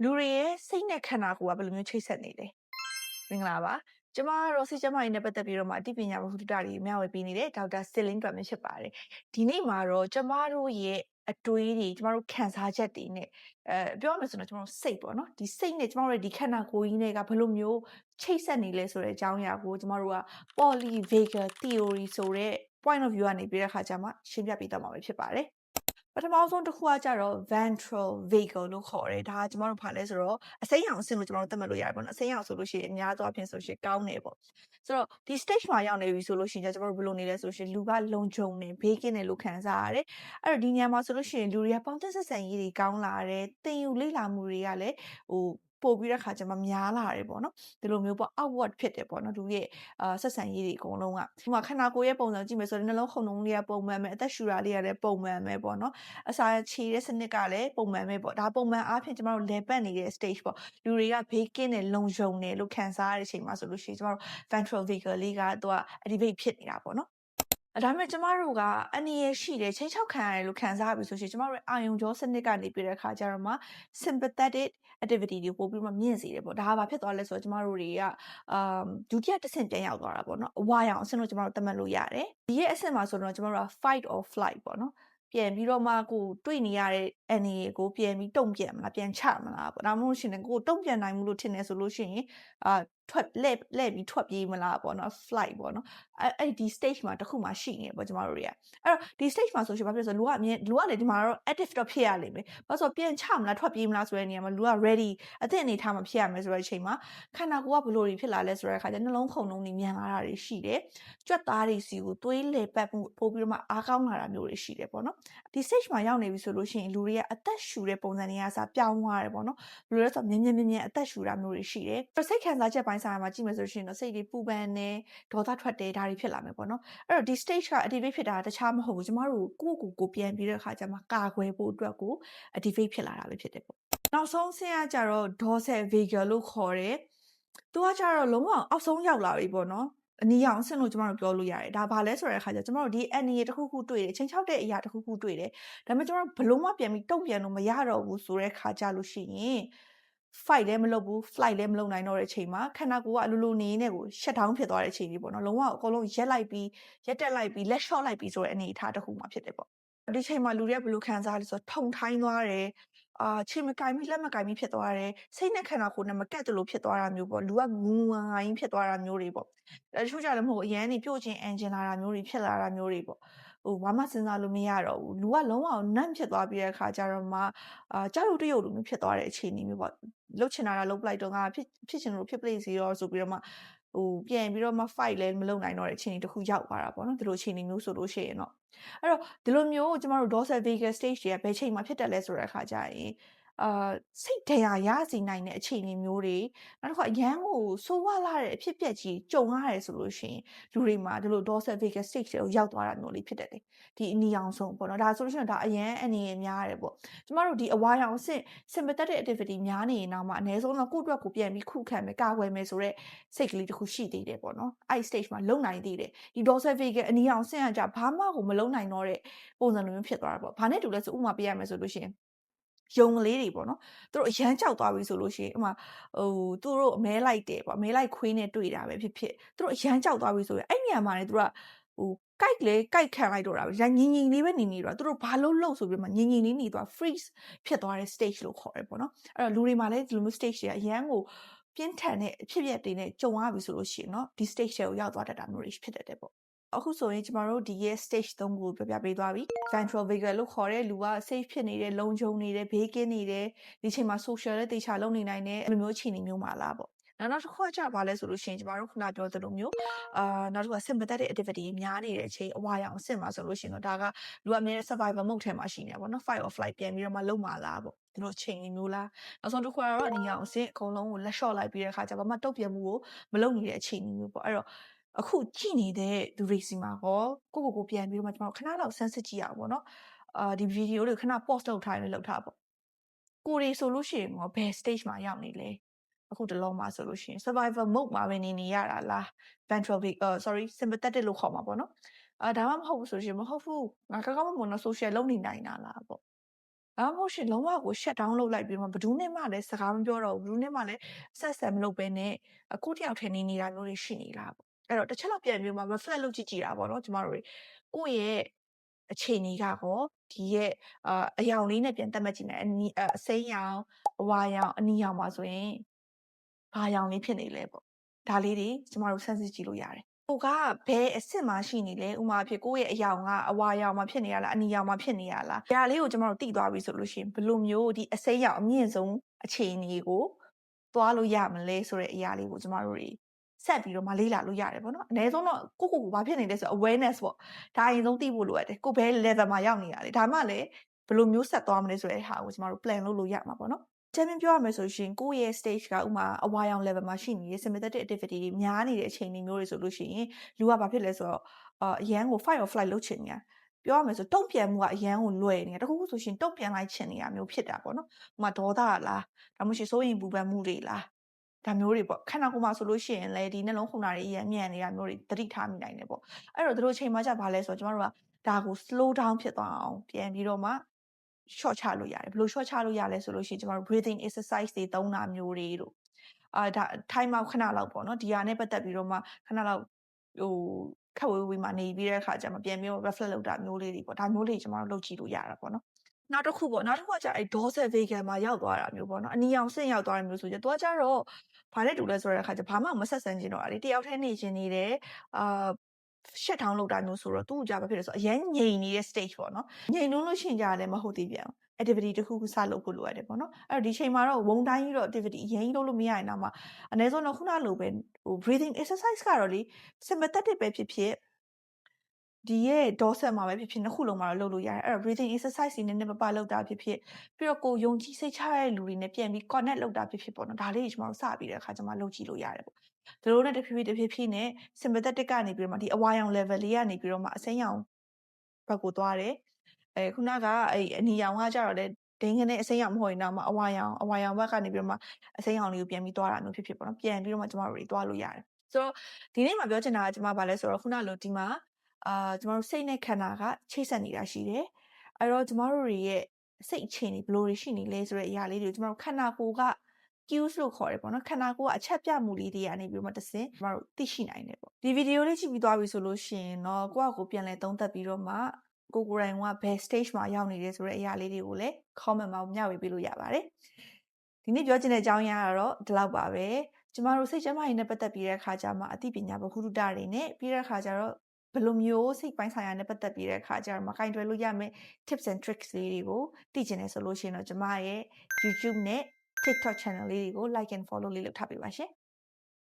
လူတွေရဲ့စိတ်နဲ့ခန္ဓာကိုယ်ကဘယ်လိုမျိုးချိတ်ဆက်နေလဲမင်္ဂလာပါကျမတို့စိတ်ကျမကြီးနဲ့ပတ်သက်ပြီးတော့မှအသိပညာဗဟုသုတတွေမျှဝေပေးနေတဲ့ဒေါက်တာစစ်လင်းတွက်မဖြစ်ပါတယ်ဒီနေ့မှာတော့ကျမတို့ရဲ့အတွေးတွေကျမတို့ခံစားချက်တွေနဲ့ပြောရမယ်ဆိုတော့ကျမတို့စိတ်ပေါ့နော်ဒီစိတ်နဲ့ကျမတို့ရဲ့ဒီခန္ဓာကိုယ်ကြီးနဲ့ကဘယ်လိုမျိုးချိတ်ဆက်နေလဲဆိုတဲ့အကြောင်းအရာကိုကျမတို့က polyvagal theory ဆိုတဲ့ point of view ကနေပြီးတဲ့အခါကျမှရှင်းပြပေးတော့မှာဖြစ်ပါတယ်ပထမဆုံးတစ်ခုကကြတော့ ventral vagal လို့ခေါ်တယ်ဒါကကျမတို့ဘာလဲဆိုတော့အစိမ်းရောင်အဆင့်လို့ကျမတို့သတ်မှတ်လို့ရတယ်ပေါ့နော်အစိမ်းရောင်ဆိုလို့ရှိရင်အများသောအားဖြင့်ဆိုရှင်ကောင်းတယ်ပေါ့ဆိုတော့ဒီ stage မှာရောက်နေပြီဆိုလို့ရှိရင်ကျမတို့ဘယ်လိုနေလဲဆိုရှင်လူကလုံခြုံနေဘေးကင်းတယ်လို့ခံစားရတယ်အဲ့တော့ဒီညမှာဆိုလို့ရှိရင်လူတွေကပေါင်းသက်ဆက်ဆံရေးတွေကောင်းလာတယ်တင်ယူလေ့လာမှုတွေကလည်းဟိုပို့ပြီးတဲ့ခါကျမှများလာတယ်ပေါ့နော်ဒီလိုမျိုးပေါ့ outward ဖြစ်တယ်ပေါ့နော်လူရဲ့ဆက်ဆံရေးတွေအကုန်လုံးကဒီမှာခန္ဓာကိုယ်ရဲ့ပုံစံကြည့်မယ်ဆိုရင်နှလုံးခုန်နှုန်းလေးကပုံမှန်ပဲအသက်ရှူတာလေးကလည်းပုံမှန်ပဲပေါ့နော်အစာခြေတဲ့စနစ်ကလည်းပုံမှန်ပဲပေါ့ဒါပုံမှန်အားဖြင့်ကျမတို့လဲပတ်နေတဲ့ stage ပေါ့လူတွေကဘေးကင်းတယ်လုံခြုံတယ်လို့ခံစားရတဲ့အချိန်မှာဆိုလို့ရှိရင်ကျမတို့ ventral vagal လေးကသူက activate ဖြစ်နေတာပေါ့နော်ဒါပေမဲ့ကျမတို့ကအန္တရာယ်ရှိတယ်ချိန်ချောက်ခံရတယ်လို့ခံစားရပြီဆိုရှင်ကျမတို့ရဲ့အာယုံကြောစနစ်ကနေပြီးတဲ့အခါကျတော့မှ sympathetic activity တွေပို့ပြီးမှမြင့်စေတယ်ပေါ့ဒါကဘာဖြစ်သွားလဲဆိုတော့ကျမတို့တွေကဒုတိယတစ်ဆင့်ပြန်ရောက်သွားတာပေါ့နော်အဝါရောင်အဆင့်လို့ကျမတို့သတ်မှတ်လို့ရတယ်ဒီရဲ့အဆင့်မှာဆိုတော့ကျမတို့က fight or flight ပေါ့နော်ပြန်ပြီးတော့မှကိုတွေ့နေရတဲ့အန္တရာယ်ကိုပြန်ပြီးတုံ့ပြန်မလားပြန်ချမလားပေါ့ဒါမှမဟုတ်ရှင်လည်းကိုတုံ့ပြန်နိုင်မှုလို့ထင်တယ်ဆိုလို့ရှိရင်ထွက်လှည့်ပြီးထွက်ပြေးမလားပေါ့နော် flight ပေါ့နော်အဲ့ဒီ stage မှာတစ်ခုမှရှိနေပေါ့ကျမတို့တွေကအဲ့တော့ဒီ stage မှာဆိုရှင်ဘာဖြစ်လဲဆိုလူကအမြင်လူကလည်းဒီမှာတော့ active တော့ဖြစ်ရလိမ့်မယ်ဘာလို့ဆိုပြန်ချမလားထွက်ပြေးမလားဆိုတဲ့နေရာမှာလူက ready အသင့်အနေထားမှာဖြစ်ရမယ်ဆိုတဲ့အချိန်မှာခန္ဓာကိုယ်ကဘလို့တွေဖြစ်လာလဲဆိုတဲ့အခါကျနှလုံးခုန်နှုန်းတွေမြန်လာတာတွေရှိတယ်ကြွက်သားတွေစီကိုသွေးလေပတ်မှုပို့ပြီးတော့မှအားကောင်းလာတာမျိုးတွေရှိတယ်ပေါ့နော်ဒီ stage မှာရောက်နေပြီဆိုလို့ရှိရင်လူတွေကအသက်ရှူတဲ့ပုံစံတွေကစပြောင်းသွားတယ်ပေါ့နော်ဘယ်လိုလဲဆိုတော့မြင်အသက်ရှူတာမျိုးတွေရှိတယ်စိတ်ခံစားချက်ပိုင်းဆိုင်ရာမှာကြည့်မယ်ဆိုရှင်တော့စိတ်တွေပူပန်နေဒေါသထွက်တယ်ဒါတွေဖြစ်လာမယ်ပေါ့နော်အဲ့တော့ဒီ stage က activate ဖြစ်တာတခြားမဟုတ်ဘူးကျမတို့ကိုပြန်ပြီးတဲ့အခါကျမှကာကွယ်ဖို့အတွက်ကို activate ဖြစ်လာတာပဲဖြစ်တယ်ပေါ့နောက်ဆုံးဆင်းရကြတော့ dorsal vagal လို့ခေါ်တယ်သူကကြတော့လုံးဝအောက်ဆုံးရောက်လာပြီပေါ့နော်အနီရောင်အဆင့်လို့ကျမတို့ပြောလို့ရတယ်ဒါဘာလဲဆိုတဲ့အခါကျကျမတို့ဒီအန်နီတစ်ခုခုတွေ့တယ်ချိန်ချောက်တဲ့အရာတစ်ခုခုတွေ့တယ်ဒါပေမဲ့ကျမတို့ဘလုံးဝပြန်ပြီးတုံ့ပြန်လို့မရတော့ဘူးဆိုတဲ့ခါကြလို့ရှိရင် fight လည်းမလုပ်ဘူး flight လည်းမလုပ်နိုင်တော့တဲ့အချိန်မှာခန္ဓာကိုယ်ကအလိုလိုနေနေကို shut down ဖြစ်သွားတဲ့အချိန်ကြီးပေါ့နော်လုံးဝအကုန်လုံးရက်တက်လိုက်ပြီးလက်လျှော့လိုက်ပြီးဆိုတဲ့အနေအထားတစ်ခုမှဖြစ်တယ်ပေါ့ဒီချိန်မှာလူတွေကဘယ်လိုခံစားရလဲဆိုတော့ထုံထိုင်းသွားတယ်ခြေမကင်ပြီးလက်မကင်ပြီးဖြစ်သွားတယ်စိတ်နဲ့ခန္ဓာကိုယ်နဲ့မကက်တလို့ဖြစ်သွားတာမျိုးပေါ့လူကငူငါငါကြီးဖြစ်သွားတာမျိုးတွေပေါ့တချို့ကြလည်းမဟုတ်အရန်နေပြုတ်ချင်းအန်ဂျင်လာတာမျိုးတွေဖြစ်လာတာမျိုးတွေပေါ့ဘာမှစဉ်းစားလို့မရတော့ဘူးလူကလုံးဝနန့်ဖြစ်သွားပြီးတဲ့အခါကျတော့မှကြောက်ရွံ့တရုပ်လိုမျိုးဖြစ်သွားတဲ့အခြေအနေမျိုးပေါ့လှုပ်ချင်တာလှုပ်လိုက်တော့ငါဖြစ်ချင်လို့ဖြစ်ပလိစီရောဆိုပြီးတော့မှပြန်ပြီးတော့မှ fight လည်းမလုပ်နိုင်တော့တဲ့အခြေအနေတစ်ခုရောက်သွားတာပေါ့နော်ဒီလိုအခြေအနေမျိုးဆိုလို့ရှိရင်တော့အဲ့တော့ဒီလိုမျိုးကျမတို့ dorsal vagal stage တွေကဘယ်ချိန်မှာဖြစ်တယ်လဲဆိုတဲ့အခါကျရင်စိတ်ဒဏ်ရာရစေနိုင်တဲ့အခြေအနေမျိုးတွေနောက်တစ်ခါအရန်ကိုဆိုးဝါးလာတဲ့အဖြစ်အပျက်ကြီးကြုံရတယ်ဆိုလို့ရှိရင်လူတွေမှာဒီလို dorsal vagal stage တွေကိုရောက်သွားတာမျိုးလေးဖြစ်တတ်တယ်ဒီအနီရောင်ဆုံးပေါ့နော်ဒါဆိုလို့ရှိရင်ဒါအရန်အနေနဲ့များရတယ်ပေါ့ကျမတို့ဒီအဝါရောင်အဆင့် sympathetic activity များနေရင်တော့မှအနည်းဆုံးတော့ကိုယ့်အတွက်ကိုပြန်ပြီးခုခံမယ်ကာကွယ်မယ်ဆိုတော့စိတ်ကလေးတစ်ခုရှိသေးတယ်ပေါ့နော်အဲ့ stage မှာလုံနိုင်သေးတယ်ဒီ dorsal vagal အနီရောင်အဆင့်ကကြဘာမှကိုမလုံနိုင်တော့တဲ့ပုံစံလိုမျိုးဖြစ်သွားတာပေါ့ဘာနဲ့တူလဲဆိုဥပမာပေးရမယ်ဆိုလို့ရှိရင်ယုံကလေးတွေပေါ့နော်သူတို့အရန်ကြောက်သွားပြီဆိုလို့ရှိရင်ဥမာသူတို့အမဲလိုက်တယ်ပေါ့အမဲလိုက်ခွေးနဲ့တွေ့တာပဲဖြစ်ဖြစ်သူတို့အရန်ကြောက်သွားပြီဆိုရင်အဲ့နေရာမှာねသူတို့ကကိုက်လေကိုက်ခံလိုက်တော့တာပဲငင်လေးပဲနေတော့သူတို့ဘာလို့ဆိုပြီးမှငင်လေးနေသွား freeze ဖြစ်သွားတဲ့ stage လို့ခေါ်တယ်ပေါ့နော်အဲ့တော့လူတွေမှာလည်းဒီလိုမျိုး stage တွေကအရန်ကိုပြင်းထန်တဲ့အဖြစ်အပျက်တွေနဲ့ကြုံရပြီဆိုလို့ရှိရင်เนาะဒီ stage တွေကိုရောက်သွားတတ်တာမျိုးတွေဖြစ်တတ်တယ်ပေါ့အခုဆိုရင်ကျမတို့ဒီရဲ့ stage 3ကိုပြောပြပေးသွားပြီ ventral vagal လို့ခေါ်တဲ့လူက safe ဖြစ်နေတယ်လုံခြုံနေတယ်ဘေးကင်းနေတယ်ဒီချိန်မှာ social လည်းတေချာလုပ်နေနိုင်တယ်အဲ့လိုမျိုးအခြေအနေမျိုးမှာလားပေါ့နောက်တစ်ခုကကြာပါလဲဆိုလို့ရှိရင်ကျမတို့ခုနပြောသလိုမျိုးနောက်တစ်ခုက sympathetic activity များနေတဲ့အချိန်အဝါရောင်အဆင့်မှာဆိုလို့ရှိရင်တော့ဒါကလူကအမြဲ survival mode ထဲမှာရှိနေတာပေါ့နော် fight or flight ပြန်ပြီးတော့မှလုံမာလားပေါ့ဒီလိုအချိန်မျိုးလားနောက်ဆုံးတစ်ခုကတော့အနီရောင်အဆင့်အကုန်လုံးကိုလက်လျှော့လိုက်ပြီးတဲ့အခါကျဘာမှတုတ်ပြမှုကိုမလုပ်နေတဲ့အခြေအနေမျိုးပေါ့အဲ့တော့အခုကြည့်နေတဲ့သူတွေစီမှာရောကိုပြန်ပြီးတော့မှကျွန်တော်ခဏလောက်ဆန်းစစ်ကြည့်ရအောင်ပေါ့နော်ဒီဗီဒီယိုတွေခဏ pause လုပ်ထားရင်လုပ်ထားပေါ့ကိုရီဆိုလို့ရှိရင်ရောဘယ် stage မှာရောက်နေလဲအခုတလုံးမှာဆိုလို့ရှိရင် survival mode မှာပဲနေရတာလား ventral sympathetic လို့ခေါ်မှာပေါ့နော်ဒါမှမဟုတ်ဘူးဆိုရှင်မဟုတ်ဘူးငါကောင်းကောင်းမွန်မွန်တော့ social လုပ်နေနိုင်တာလားပေါ့ ဒါမှမဟုတ်ရှင်လုံးဝကို shut down လုပ်လိုက်ပြီးတော့ဘယ်သူနဲ့မှလည်းစကားမပြောတော့ဘူးဘယ်သူနဲ့မှလည်းဆက်ဆံမလုပ်ဘဲနဲ့ကိုယ့်တယောက်ထဲနေနေတာမျိုးတွေရှိနေလားပေါ့အဲ့တော့တစ်ချက်လောက်ပြန်ပြီးမှ reflect လုပ်ကြည့်တာပေါ့နော်ကျမတို့တွေကိုယ့်ရဲ့အခြေအနေကကောဒီရဲ့အယောင်လေးနဲ့ပြန်သတ်မှတ်ကြည့်မယ်အစိမ်းရောင်အဝါရောင်အနီရောင်ပါဆိုရင်ဘာရောင်လေးဖြစ်နေလဲပေါ့ဒါလေးတွေကျမတို့စမ်းစစ်ကြည့်လို့ရတယ်ကိုကဘယ်အဆင့်မှာရှိနေလဲဥမာဖြစ်ကိုယ့်ရဲ့အယောင်ကအဝါရောင်မှာဖြစ်နေရလားအနီရောင်မှာဖြစ်နေရလားဒါလေးကိုကျမတို့သိသွားပြီဆိုလို့ရှိရင်ဘယ်လိုမျိုးဒီအစိမ်းရောင်အမြင့်ဆုံးအခြေအနေကိုသွားလို့ရမလဲဆိုတဲ့အရာလေးကိုကျမတို့တွေဆက်ပြီးတော့မလေ့လာလို့ရတယ်ပေါ့နော်အနည်းဆုံးတော့ကိုဘာဖြစ်နေလဲဆို awareness ပေါ့ဒါအရင်ဆုံးသိဖို့လိုအပ်တယ်ကိုဘယ် level မှာရောက်နေရလဲဒါမှလည်းဘယ်လိုမျိုးဆက်သွားမလဲဆိုတဲ့ဟာကိုကျမတို့ plan လုပ်လို့ရမှာပေါ့နော်ကျမ်းပြောရမယ်ဆိုရှင်ကိုယ့်ရဲ့ stage ကဥမာအဝါရောင် level မှာရှိနေတဲ့ sympathetic activity တွေများနေတဲ့အချိန်မျိုးတွေဆိုလို့ရှိရင်လူကဘာဖြစ်လဲဆိုတော့အရန်ကို fight or flight လုပ်ချင်နေတာပြောရမယ်ဆိုတုံ့ပြန်မှုကအရန်ကိုလွယ်နေတာတခုခုဆိုရှင်တုံ့ပြန်လိုက်ချင်နေတာမျိုးဖြစ်တာပေါ့နော်ဥမာဒေါသလားဒါမှမဟုတ်စိုးရင်ပူပန်မှုတွေလားဒါမျိုးတွေပေါ့ခန္ဓာကိုယ်မှာဆိုလို့ရှိရင်လေဒီနှလုံးခုန်တာတွေအရန်မြန်နေတာမျိုးတွေသတိထားမိနိုင်တယ်ပေါ့အဲ့တော့တို့ချိန်မှကြပါလဲဆိုတော့ကျမတို့ကဒါကို slow down ဖြစ်သွားအောင်ပြန်ပြီးတော့မှ short ချလို့ရတယ်ဘယ်လို short ချလို့ရလဲဆိုလို့ရှိရင်ကျမတို့ breathing exercise တွေသုံးတာမျိုးတွေတို့ဒါ time out ခဏလောက်ပေါ့နော်ဒီဟာနဲ့ပတ်သက်ပြီးတော့မှခဏလောက်ဟိုခက်ဝေးဝေးမှာနေပြီးတဲ့အခါကျမှပြန်ပြီးတော့ reflect လုပ်တာမျိုးလေးတွေပေါ့ဒါမျိုးလေးကျမတို့လုပ်ကြည့်လို့ရတာပေါ့နော်နောက်တစ်ခုကကြာအဲ့ dorsal vagal မှာရောက်သွားတာမျိုးပေါ့နော်အနီရောင်ဆင့်ရောက်သွားတဲ့မျိုးဆိုကြတော့ကြတော့ဘာနဲ့တူလဲဆိုတဲ့အခါကျဘာမှမဆက်ဆံချင်တော့တာလေတယောက်တည်းနေချင်နေတယ်shut down လုပ်တာမျိုးဆိုတော့သူ့ကြဘာဖြစ်လဲဆိုတော့အရင်ငြိမ်နေတဲ့ stage ပေါ့နော်ငြိမ်လို့ရှိရင်ကြလည်းမဟုတ်သေးပြန်ဘူး activity တစ်ခုခုစလုပ်ဖို့လိုရတယ်ပေါ့နော်အဲ့တော့ဒီချိန်မှာတော့ဝုန်းတိုင်းကြီးတော့ activity အရင်လုပ်လို့မရရင်တော့မှအနည်းဆုံးတော့ခုနလိုပဲbreathing exercise ကတော့လေ sympathetic ပဲဖြစ်ဖြစ်ဒီရဲ့ dorsal မှာပဲဖြစ်ဖြစ်နှစ်ခုလုံးမှာတော့လုပ်လို့ရတယ်အဲ့တော့ breathing exercise တွေနဲ့ပလုပ်တာဖြစ်ဖြစ်ပြီးတော့ကိုယုံကြည်စိတ်ချရတဲ့လူတွေနဲ့ပြန်ပြီး connect လုပ်တာဖြစ်ဖြစ်ပေါ့နော်ဒါလေးကျွန်တော်တို့စပြီးတဲ့အခါကျမှလုပ်ကြည့်လို့ရတယ်ပေါ့သူတို့နဲ့တဖြည်းဖြည်းနဲ့ sympathetic ကနေပြီးတော့မှဒီအဝါရောင် level လေးကနေပြီးတော့မှအစိမ်းရောင်ဘက်ကိုသွားတယ်ခုနကအဲ့အနီရောင်ကကြတော့လေဒိန်းကနေအစိမ်းရောင်မဟုတ်ရင်တော့မှအဝါရောင်ဘက်ကနေပြီးတော့မှအစိမ်းရောင်လေးကိုပြန်ပြီးသွားတာမျိုးဖြစ်ပေါ့နော်ပြန်ပြီးတော့မှကျမတို့တွေသွားလို့ရတယ်ဆိုတော့ဒီနေ့မှာပြောချင်တာကကျမဘာလဲဆိုတော့ခုနလိုဒီမှာကျမတို့စိတ်နဲ့ခန္ဓာကချိတ်ဆက်နေတာရှိတယ်အဲ့တော့ကျမတို့တွေရဲ့စိတ်အခြေအနေဘယ်လိုတွေရှိနေလဲဆိုတဲ့အရာလေးတွေကိုကျမတို့ခန္ဓာကိုယ်က cues လို့ခေါ်တယ်ပေါ့နော်ခန္ဓာကိုယ်ကအချက်ပြမှုလေးတွေကနေပြီးတော့တဆင့်ကျမတို့သိရှိနိုင်တယ်ပေါ့ဒီဗီဒီယိုလေးကြည့်ပြီးသွားပြီဆိုလို့ရှိရင်တော့ကိုယ့်အကိုပြန်လဲသုံးသပ်ပြီးတော့မှကိုယ်တိုင်ကဘယ် stage မှာရောက်နေလဲဆိုတဲ့အရာလေးတွေကိုလည်း comment မှာမျှဝေပေးလို့ရပါတယ်ဒီနေ့ပြောချင်တဲ့အကြောင်းအရာကတော့ဒီလောက်ပါပဲကျမတို့စိတ်ကျန်းမာရေးနဲ့ပတ်သက်ပြီးတဲ့အခါကျမှအသိပညာဗဟုသုတတွေနဲ့ပြီးတဲ့အခါကျတော့ဘယ်လိုမျိုးစိတ်ပိုင်းဆိုင်ရာနဲ့ပတ်သက်ပြီးတဲ့အခါကျတော့မကင်တွယ်လို့ရမယ့် tips and tricks လေးတွေကိုသိချင်တယ်ဆိုလို့ရှိရင်တော့ကျမရဲ့ YouTube နဲ့ TikTok channel လေးတွေကို like and follow လေးလုပ်ထားပေးပါရှင်